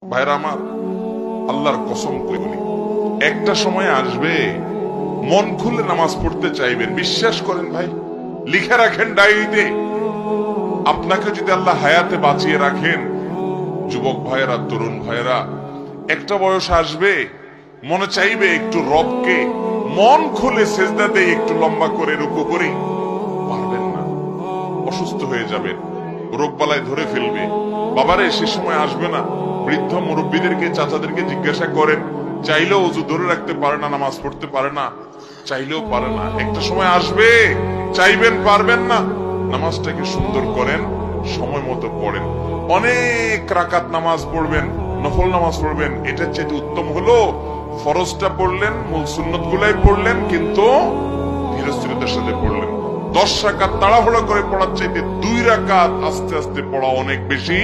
ভাইরা আমার, আল্লাহর কসম করে বলি, একটা সময় আসবে মন খুলে নামাজ পড়তে চাইবেন। বিশ্বাস করেন ভাই, লিখে রাখেন ডায়েরিতে। আপনাকে যদি আল্লাহ হায়াতে বাঁচিয়ে রাখেন, যুবক ভাইয়েরা, তরুণ ভাইয়েরা, একটা বয়স আসবে মনে চাইবে একটু রবকে মন খুলে সেজদা দিয়ে একটু লম্বা করে রুকু করি। পারবেন না, অসুস্থ হয়ে যাবেন, রোগবালায় ধরে ফেলবে। বাবারে, সে সময় আসবে না? বৃদ্ধ মুরব্বীদেরকে, চাচাদেরকে জিজ্ঞাসা করেন, চাইলেও অজু ধরে রাখতে পারে না, নামাজ পড়তে পারে না, চাইলেও পারে না। একটা সময় আসবে চাইবেন, পারবেন না। নামাজটাকে সুন্দর করেন, সময় মতো পড়েন, অনেক রাকাত নামাজ পড়বেন, নফল নামাজ পড়বেন। এটার চেয়ে উত্তম হলো ফরজটা পড়লেন, মূল সুন্নত গুলাই পড়লেন, কিন্তু ধীরস্থিরতার সাথে পড়লেন। 10 রাকাত তাড়াহুড়া করে পড়ার চাইতে 2 রাকাত আস্তে আস্তে পড়া অনেক বেশি